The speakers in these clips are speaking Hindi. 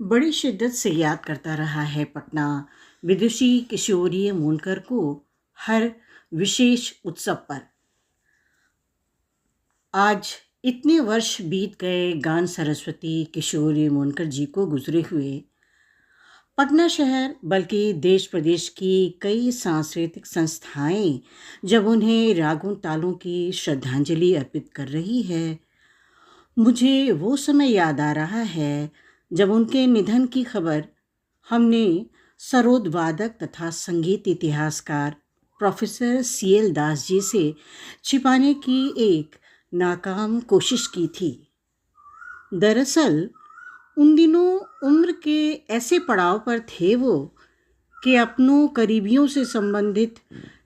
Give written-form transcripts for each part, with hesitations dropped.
बड़ी शिद्दत से याद करता रहा है पटना विदुषी किशोरी मोनकर को हर विशेष उत्सव पर। आज इतने वर्ष बीत गए गान सरस्वती किशोरी मोनकर जी को गुजरे हुए। पटना शहर बल्कि देश प्रदेश की कई सांस्कृतिक संस्थाएं जब उन्हें रागों तालों की श्रद्धांजलि अर्पित कर रही है। मुझे वो समय याद आ रहा है जब उनके निधन की खबर हमने सरोद वादक तथा संगीत इतिहासकार प्रोफेसर सीएल दास जी से छिपाने की एक नाकाम कोशिश की थी। दरअसल उन दिनों उम्र के ऐसे पड़ाव पर थे वो कि अपनों करीबियों से संबंधित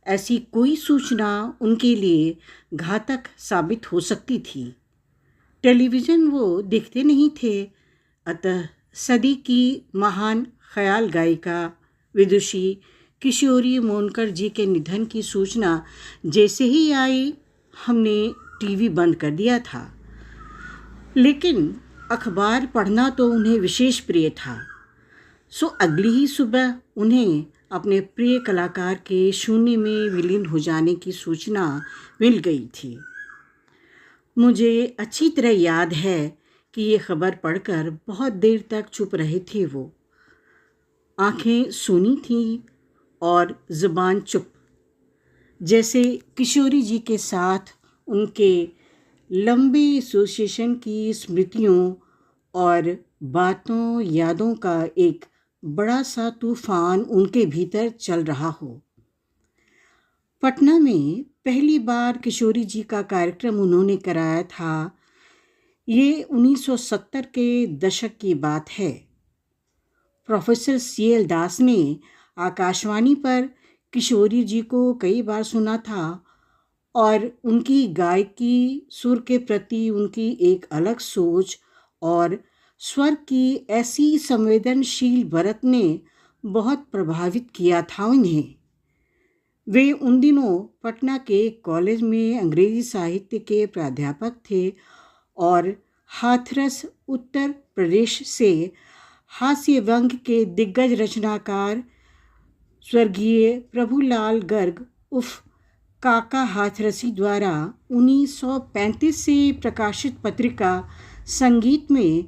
ऐसी कोई सूचना उनके लिए घातक साबित हो सकती थी। टेलीविज़न वो देखते नहीं थे, अतः सदी की महान ख्याल गायिका विदुषी किशोरी मोनकर जी के निधन की सूचना जैसे ही आई हमने टीवी बंद कर दिया था। लेकिन अखबार पढ़ना तो उन्हें विशेष प्रिय था, सो अगली ही सुबह उन्हें अपने प्रिय कलाकार के शून्य में विलीन हो जाने की सूचना मिल गई थी। मुझे अच्छी तरह याद है कि ये खबर पढ़कर बहुत देर तक चुप रहे थे वो। आंखें सूनी थीं और ज़ुबान चुप, जैसे किशोरी जी के साथ उनके लंबे एसोसिएशन की स्मृतियों और बातों यादों का एक बड़ा सा तूफान उनके भीतर चल रहा हो। पटना में पहली बार किशोरी जी का कार्यक्रम उन्होंने कराया था। ये 1970 के दशक की बात है। प्रोफेसर सीएल दास ने आकाशवाणी पर किशोरी जी को कई बार सुना था और उनकी गायकी, सुर के प्रति उनकी एक अलग सोच और स्वर की ऐसी संवेदनशील बरत ने बहुत प्रभावित किया था उन्हें। वे उन दिनों पटना के कॉलेज में अंग्रेजी साहित्य के प्राध्यापक थे और हाथरस उत्तर प्रदेश से हास्य व्यंग के दिग्गज रचनाकार स्वर्गीय प्रभुलाल गर्ग उर्फ काका हाथरसी द्वारा 1935 से प्रकाशित पत्रिका संगीत में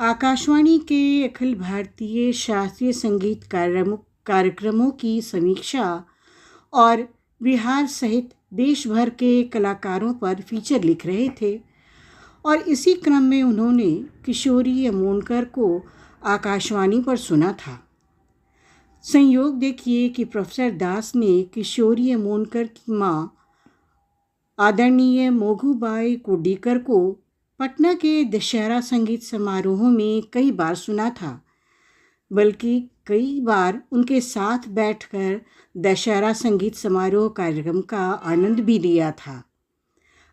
आकाशवाणी के अखिल भारतीय शास्त्रीय संगीत कार्यक्रमों की समीक्षा और बिहार सहित देश भर के कलाकारों पर फीचर लिख रहे थे। और इसी क्रम में उन्होंने किशोरी मोनकर को आकाशवाणी पर सुना था। संयोग देखिए कि प्रोफेसर दास ने किशोरी मोनकर की माँ आदरणीय मोगूबाई कोडीकर को पटना के दशहरा संगीत समारोह में कई बार सुना था, बल्कि कई बार उनके साथ बैठकर दशहरा संगीत समारोह कार्यक्रम का आनंद भी लिया था।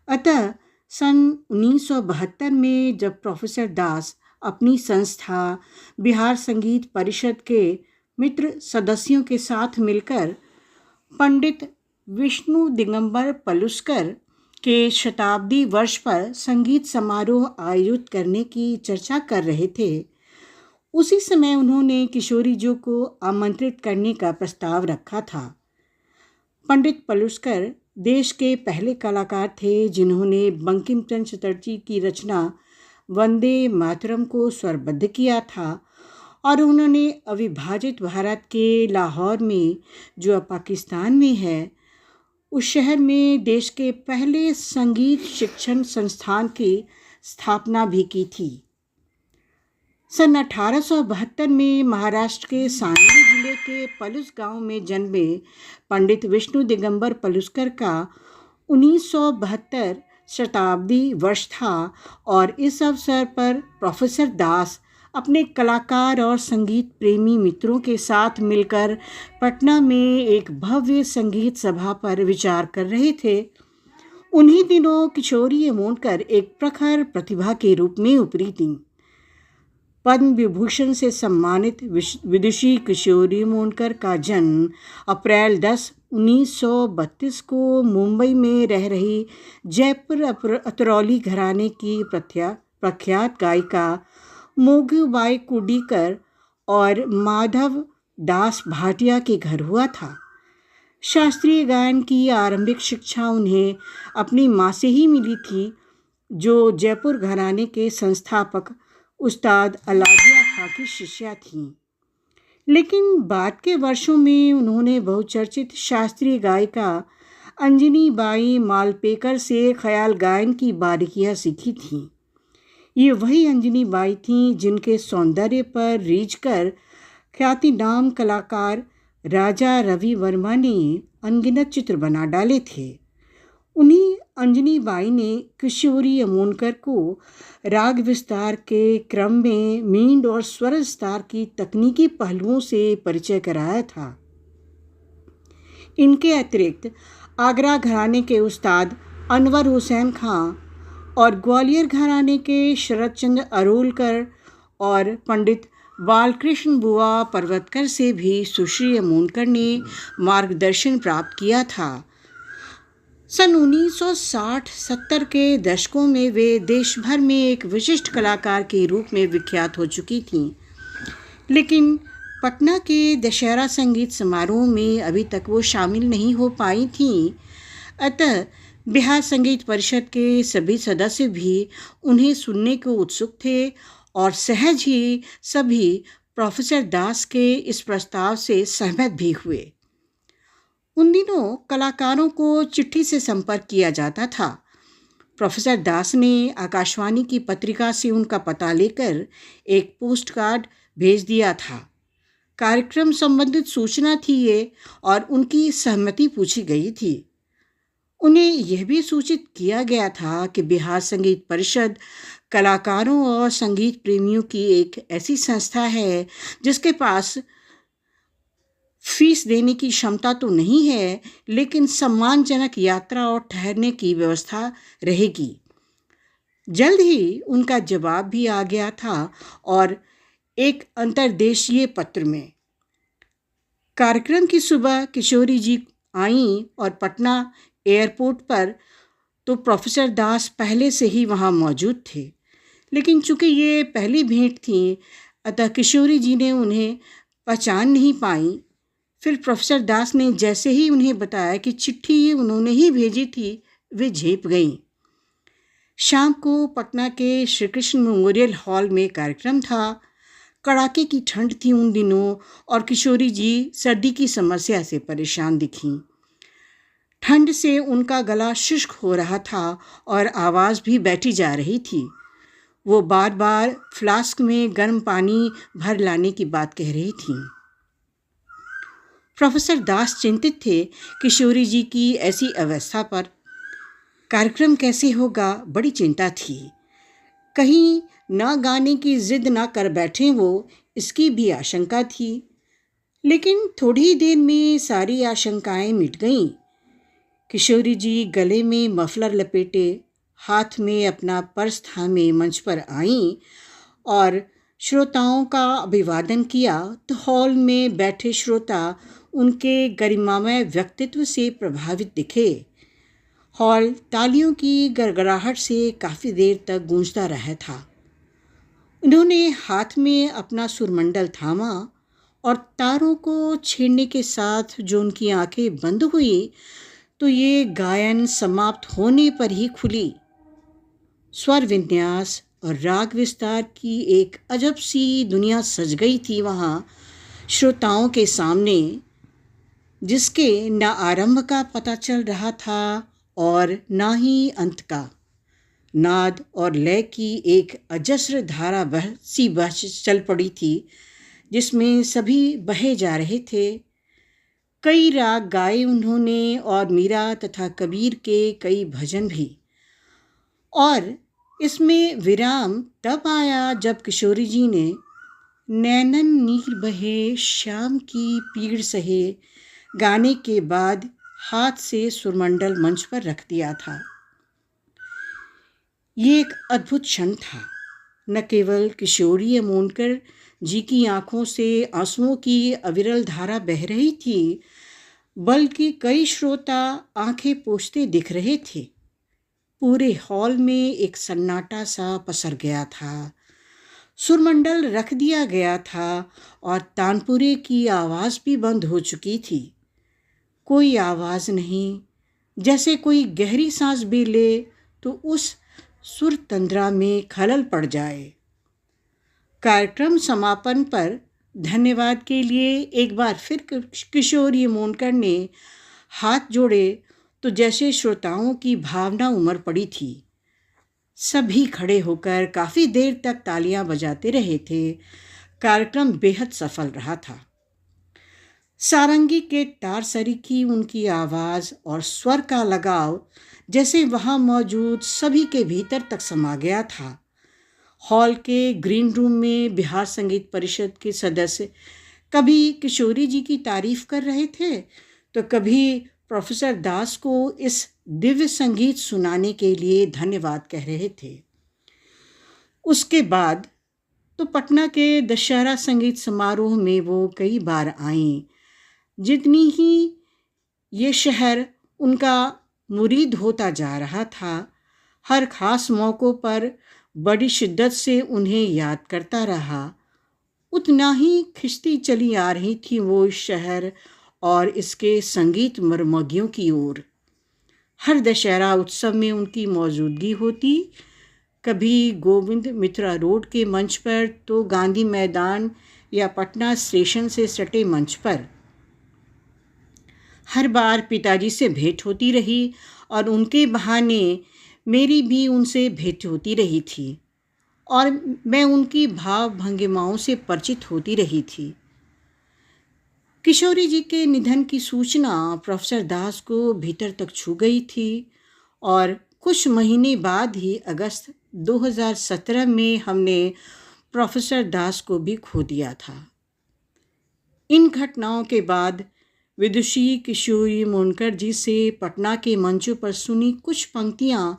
अतः सन 1972 में जब प्रोफेसर दास अपनी संस्था बिहार संगीत परिषद के मित्र सदस्यों के साथ मिलकर पंडित विष्णु दिगंबर पलुस्कर के शताब्दी वर्ष पर संगीत समारोह आयोजित करने की चर्चा कर रहे थे, उसी समय उन्होंने किशोरी जी को आमंत्रित करने का प्रस्ताव रखा था। पंडित पलुस्कर देश के पहले कलाकार थे जिन्होंने बंकिम चंद्र चटर्जी की रचना वंदे मातरम को स्वरबद्ध किया था और उन्होंने अविभाजित भारत के लाहौर में, जो अब पाकिस्तान में है, उस शहर में देश के पहले संगीत शिक्षण संस्थान की स्थापना भी की थी। सन 1872 में महाराष्ट्र के सांगली जिले के पलुस गांव में जन्मे पंडित विष्णु दिगंबर पलुस्कर का 1972 शताब्दी वर्ष था और इस अवसर पर प्रोफेसर दास अपने कलाकार और संगीत प्रेमी मित्रों के साथ मिलकर पटना में एक भव्य संगीत सभा पर विचार कर रहे थे। उन्हीं दिनों किशोरी मोनकर एक प्रखर प्रतिभा के रूप में उभरी थीं। पद्म विभूषण से सम्मानित विदुषी किशोरी मोनकर का जन्म अप्रैल 10, 1932 को मुंबई में रह रही जयपुर अतरौली घराने की प्रख्यात गायिका मोगूबाई कुडीकर और माधव दास भाटिया के घर हुआ था। शास्त्रीय गायन की आरंभिक शिक्षा उन्हें अपनी माँ से ही मिली थी, जो जयपुर घराने के संस्थापक उस्ताद अलादिया खां की शिष्या थीं। लेकिन बाद के वर्षों में उन्होंने बहुचर्चित शास्त्रीय गायिका अंजनी बाई मालपेकर से ख्याल गायन की बारीकियां सीखी थीं। ये वही अंजनी बाई थीं जिनके सौंदर्य पर रीझकर ख्यातिनाम कलाकार राजा रवि वर्मा ने अनगिनत चित्र बना डाले थे। उन्हीं अंजनी बाई ने किशोरी अमोनकर को राग विस्तार के क्रम में मींड और स्वर विस्तार की तकनीकी पहलुओं से परिचय कराया था। इनके अतिरिक्त आगरा घराने के उस्ताद अनवर हुसैन खां और ग्वालियर घराने के शरद चंद्र अरोलकर और पंडित बालकृष्ण बुआ परवतकर से भी सुश्री अमोनकर ने मार्गदर्शन प्राप्त किया था। सन 1960-70 के दशकों में वे देश भर में एक विशिष्ट कलाकार के रूप में विख्यात हो चुकी थीं, लेकिन पटना के दशहरा संगीत समारोह में अभी तक वो शामिल नहीं हो पाई थीं। अतः बिहार संगीत परिषद के सभी सदस्य भी उन्हें सुनने को उत्सुक थे और सहज ही सभी प्रोफेसर दास के इस प्रस्ताव से सहमत भी हुए। उन दिनों कलाकारों को चिट्ठी से संपर्क किया जाता था। प्रोफेसर दास ने आकाशवाणी की पत्रिका से उनका पता लेकर एक पोस्ट कार्ड भेज दिया था। कार्यक्रम संबंधित सूचना थी ये और उनकी सहमति पूछी गई थी। उन्हें यह भी सूचित किया गया था कि बिहार संगीत परिषद कलाकारों और संगीत प्रेमियों की एक ऐसी संस्था है जिसके पास फीस देने की क्षमता तो नहीं है, लेकिन सम्मानजनक यात्रा और ठहरने की व्यवस्था रहेगी। जल्द ही उनका जवाब भी आ गया था और एक अंतर्देशीय पत्र में। कार्यक्रम की सुबह किशोरी जी आईं और पटना एयरपोर्ट पर तो प्रोफेसर दास पहले से ही वहाँ मौजूद थे, लेकिन चूंकि ये पहली भेंट थी अतः किशोरी जी ने उन्हें पहचान नहीं पाई। फिर प्रोफेसर दास ने जैसे ही उन्हें बताया कि चिट्ठी उन्होंने ही भेजी थी, वे झेप गईं। शाम को पटना के श्री कृष्ण मेमोरियल हॉल में कार्यक्रम था। कड़ाके की ठंड थी उन दिनों और किशोरी जी सर्दी की समस्या से परेशान दिखीं। ठंड से उनका गला शुष्क हो रहा था और आवाज़ भी बैठी जा रही थी। वो बार बार फ्लास्क में गर्म पानी भर लाने की बात कह रही थीं। प्रोफेसर दास चिंतित थे किशोरी जी की ऐसी अवस्था पर। कार्यक्रम कैसे होगा, बड़ी चिंता थी। कहीं न गाने की जिद न कर बैठें वो, इसकी भी आशंका थी। लेकिन थोड़ी ही देर में सारी आशंकाएं मिट गईं। किशोरी जी गले में मफलर लपेटे, हाथ में अपना पर्स थामे मंच पर आईं और श्रोताओं का अभिवादन किया तो हॉल में बैठे श्रोता उनके गरिमामय व्यक्तित्व से प्रभावित दिखे। हॉल तालियों की गड़गड़ाहट से काफ़ी देर तक गूंजता रहा था। उन्होंने हाथ में अपना सुरमंडल थामा और तारों को छेड़ने के साथ जो उनकी आंखें बंद हुई तो ये गायन समाप्त होने पर ही खुली। स्वर विन्यास और राग विस्तार की एक अजब सी दुनिया सज गई थी वहाँ श्रोताओं के सामने, जिसके न आरंभ का पता चल रहा था और न ही अंत का। नाद और लय की एक अजस्र धारा बह चल पड़ी थी, जिसमें सभी बहे जा रहे थे। कई राग गाए उन्होंने और मीरा तथा कबीर के कई भजन भी। और इसमें विराम तब आया जब किशोरी जी ने नैनन नीर बहे श्याम की पीड़ सहे गाने के बाद हाथ से सुरमंडल मंच पर रख दिया था। ये एक अद्भुत क्षण था। न केवल किशोरी अमोनकर जी की आंखों से आंसुओं की अविरल धारा बह रही थी, बल्कि कई श्रोता आंखें पोंछते दिख रहे थे। पूरे हॉल में एक सन्नाटा सा पसर गया था। सुरमंडल रख दिया गया था और तानपुरे की आवाज़ भी बंद हो चुकी थी। कोई आवाज़ नहीं, जैसे कोई गहरी सांस भी ले तो उस सुर तंद्रा में खलल पड़ जाए। कार्यक्रम समापन पर धन्यवाद के लिए एक बार फिर किशोरी मोनकर ने हाथ जोड़े तो जैसे श्रोताओं की भावना उमड़ पड़ी थी। सभी खड़े होकर काफ़ी देर तक तालियां बजाते रहे थे। कार्यक्रम बेहद सफल रहा था। सारंगी के तार सरीखी उनकी आवाज़ और स्वर का लगाव जैसे वहाँ मौजूद सभी के भीतर तक समा गया था। हॉल के ग्रीन रूम में बिहार संगीत परिषद के सदस्य कभी किशोरी जी की तारीफ कर रहे थे तो कभी प्रोफेसर दास को इस दिव्य संगीत सुनाने के लिए धन्यवाद कह रहे थे। उसके बाद तो पटना के दशहरा संगीत समारोह में वो कई बार आईं। जितनी ही ये शहर उनका मुरीद होता जा रहा था, हर खास मौक़ों पर बड़ी शिद्दत से उन्हें याद करता रहा, उतना ही खिंचती चली आ रही थी वो इस शहर और इसके संगीत मर्मज्ञों की ओर। हर दशहरा उत्सव में उनकी मौजूदगी होती, कभी गोविंद मित्रा रोड के मंच पर तो गांधी मैदान या पटना स्टेशन से सटे मंच पर। हर बार पिताजी से भेंट होती रही और उनके बहाने मेरी भी उनसे भेंट होती रही थी और मैं उनकी भाव भंगिमाओं से परिचित होती रही थी। किशोरी जी के निधन की सूचना प्रोफेसर दास को भीतर तक छू गई थी और कुछ महीने बाद ही अगस्त 2017 में हमने प्रोफेसर दास को भी खो दिया था। इन घटनाओं के बाद विदुषी किशोरी मोनकर जी से पटना के मंचों पर सुनी कुछ पंक्तियां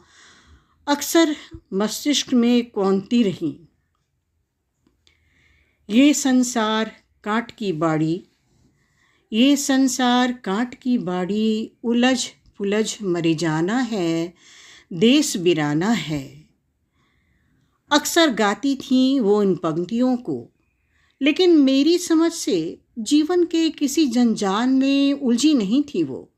अक्सर मस्तिष्क में कौंधती रहीं। ये संसार कांट की बाड़ी, ये संसार कांट की बाड़ी, उलझ पुलझ मरे जाना है, देश बिराना है। अक्सर गाती थीं वो इन पंक्तियों को, लेकिन मेरी समझ से जीवन के किसी जंजाल में उलझी नहीं थी वो।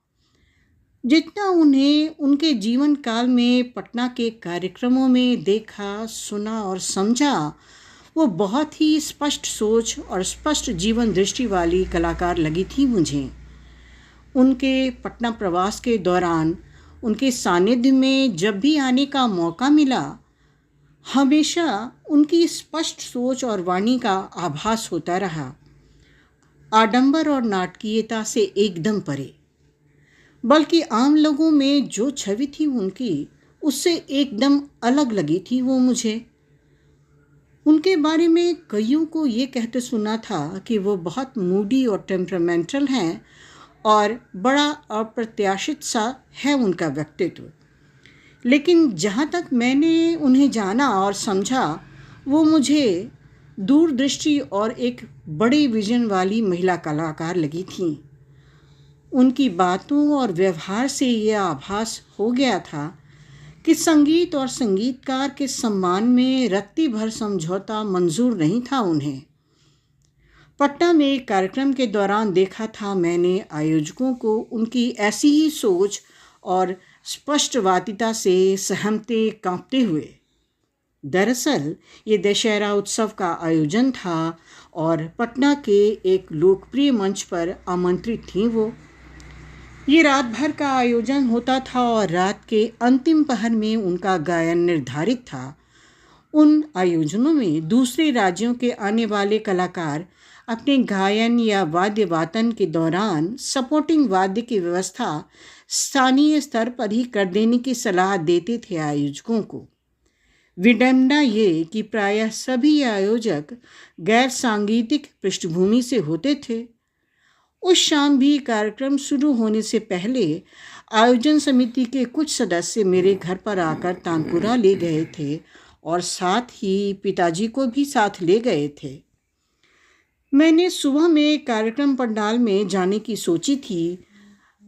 जितना उन्हें उनके जीवन काल में पटना के कार्यक्रमों में देखा, सुना और समझा, वो बहुत ही स्पष्ट सोच और स्पष्ट जीवन दृष्टि वाली कलाकार लगी थी मुझे। उनके पटना प्रवास के दौरान उनके सानिध्य में जब भी आने का मौका मिला, हमेशा उनकी स्पष्ट सोच और वाणी का आभास होता रहा। आडंबर और नाटकीयता से एकदम परे, बल्कि आम लोगों में जो छवि थी उनकी, उससे एकदम अलग लगी थी वो मुझे। उनके बारे में कईयों को ये कहते सुना था कि वो बहुत मूडी और टेम्परामेंटल हैं और बड़ा अप्रत्याशित सा है उनका व्यक्तित्व। लेकिन जहाँ तक मैंने उन्हें जाना और समझा, वो मुझे दूरदृष्टि और एक बड़े विजन वाली महिला कलाकार लगी थीं। उनकी बातों और व्यवहार से यह आभास हो गया था कि संगीत और संगीतकार के सम्मान में रत्ती भर समझौता मंजूर नहीं था उन्हें। पटना में एक कार्यक्रम के दौरान देखा था मैंने आयोजकों को उनकी ऐसी ही सोच और स्पष्टवादिता से सहमते कांपते हुए। दरअसल ये दशहरा उत्सव का आयोजन था और पटना के एक लोकप्रिय मंच पर आमंत्रित थीं वो। ये रात भर का आयोजन होता था और रात के अंतिम पहर में उनका गायन निर्धारित था। उन आयोजनों में दूसरे राज्यों के आने वाले कलाकार अपने गायन या वाद्य वादन के दौरान सपोर्टिंग वाद्य की व्यवस्था स्थानीय स्तर पर ही कर देने की सलाह देते थे आयोजकों को। विडंबना ये कि प्रायः सभी आयोजक गैर सांगीतिक पृष्ठभूमि से होते थे। उस शाम भी कार्यक्रम शुरू होने से पहले आयोजन समिति के कुछ सदस्य मेरे घर पर आकर तानपुरा ले गए थे और साथ ही पिताजी को भी साथ ले गए थे। मैंने सुबह में कार्यक्रम पंडाल में जाने की सोची थी।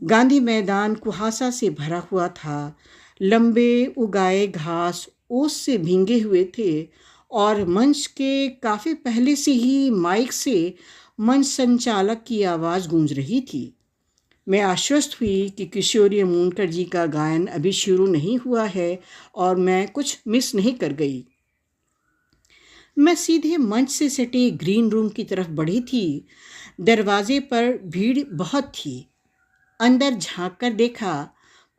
गांधी मैदान कुहासा से भरा हुआ था। लंबे उगाए घास ओस से भींगे हुए थे और मंच के काफ़ी पहले से ही माइक से मंच संचालक की आवाज़ गूंज रही थी। मैं आश्वस्त हुई कि किशोरी मूनकर जी का गायन अभी शुरू नहीं हुआ है और मैं कुछ मिस नहीं कर गई। मैं सीधे मंच से सटे ग्रीन रूम की तरफ बढ़ी थी। दरवाजे पर भीड़ बहुत थी। अंदर झांक कर देखा,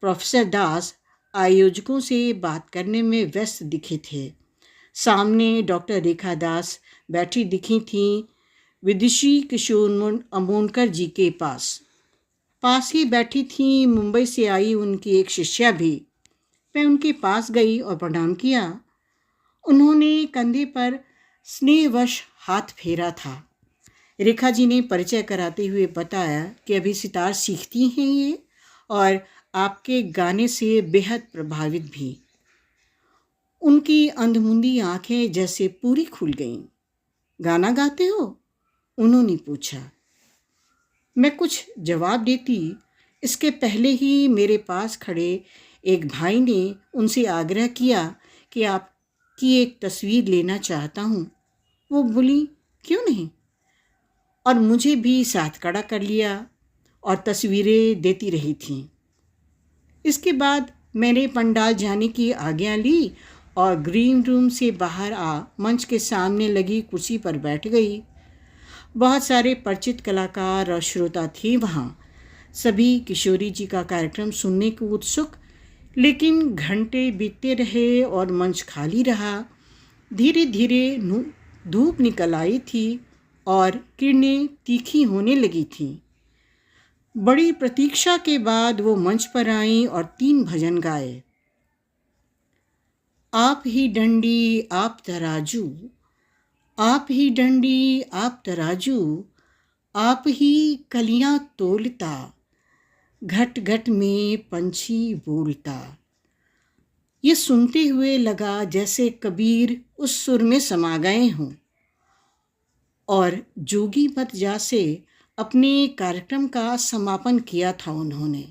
प्रोफेसर दास आयोजकों से बात करने में व्यस्त दिखे थे। सामने डॉक्टर रेखा दास बैठी दिखी थीं विदुषी किशोर अमोनकर जी के पास ही बैठी थी मुंबई से आई उनकी एक शिष्या भी। मैं उनके पास गई और प्रणाम किया। उन्होंने कंधे पर स्नेहवश हाथ फेरा था। रेखा जी ने परिचय कराते हुए बताया कि अभी सितार सीखती हैं ये, और आपके गाने से बेहद प्रभावित भी। उनकी अंधमुंदी आंखें जैसे पूरी खुल गईं। गाना गाते हो? उन्होंने पूछा। मैं कुछ जवाब देती, इसके पहले ही मेरे पास खड़े एक भाई ने उनसे आग्रह किया कि आपकी एक तस्वीर लेना चाहता हूँ। वो बोली, क्यों नहीं? और मुझे भी साथ खड़ा कर लिया और तस्वीरें देती रही थीं। इसके बाद मैंने पंडाल जाने की आज्ञा ली और ग्रीन रूम से बाहर आ मंच के सामने लगी कुर्सी पर बैठ गई। बहुत सारे परिचित कलाकार और श्रोता थे वहाँ। सभी किशोरी जी का कार्यक्रम सुनने को उत्सुक, लेकिन घंटे बीतते रहे और मंच खाली रहा। धीरे धीरे धूप निकल आई थी और किरणें तीखी होने लगी थीं। बड़ी प्रतीक्षा के बाद वो मंच पर आईं और 3 भजन गाए। आप ही डंडी आप तराजू, आप ही डंडी आप तराजू, आप ही कलियां तोलता, घट घट में पंछी बोलता। ये सुनते हुए लगा जैसे कबीर उस सुर में समा गए हों और जोगी मत जा से अपने कार्यक्रम का समापन किया था उन्होंने।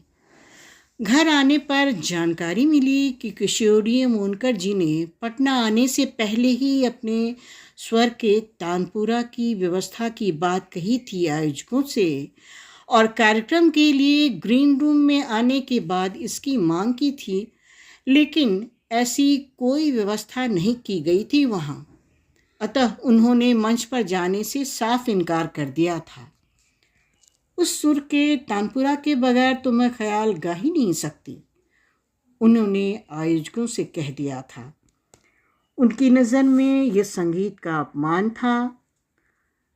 घर आने पर जानकारी मिली कि किशोरी मूनकर जी ने पटना आने से पहले ही अपने स्वर के तानपुरा की व्यवस्था की बात कही थी आयोजकों से, और कार्यक्रम के लिए ग्रीन रूम में आने के बाद इसकी मांग की थी, लेकिन ऐसी कोई व्यवस्था नहीं की गई थी वहाँ। अतः उन्होंने मंच पर जाने से साफ इनकार कर दिया था। उस सुर के तानपुरा के बगैर तो मैं ख्याल गा ही नहीं सकती, उन्होंने आयोजकों से कह दिया था। उनकी नज़र में यह संगीत का अपमान था।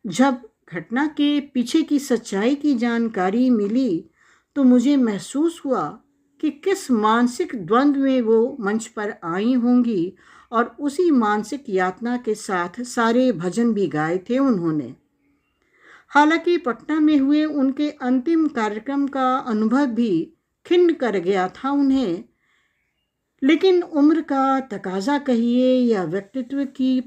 जब घटना के पीछे की सच्चाई की जानकारी मिली तो मुझे महसूस हुआ कि किस मानसिक द्वंद्व में वो मंच पर आई होंगी, और उसी मानसिक यातना के साथ सारे भजन भी गाए थे उन्होंने। हालांकि पटना में हुए उनके अंतिम कार्यक्रम का अनुभव भी खिन्न कर गया था उन्हें, लेकिन उम्र का तकाजा कहिए या व्यक्तित्व की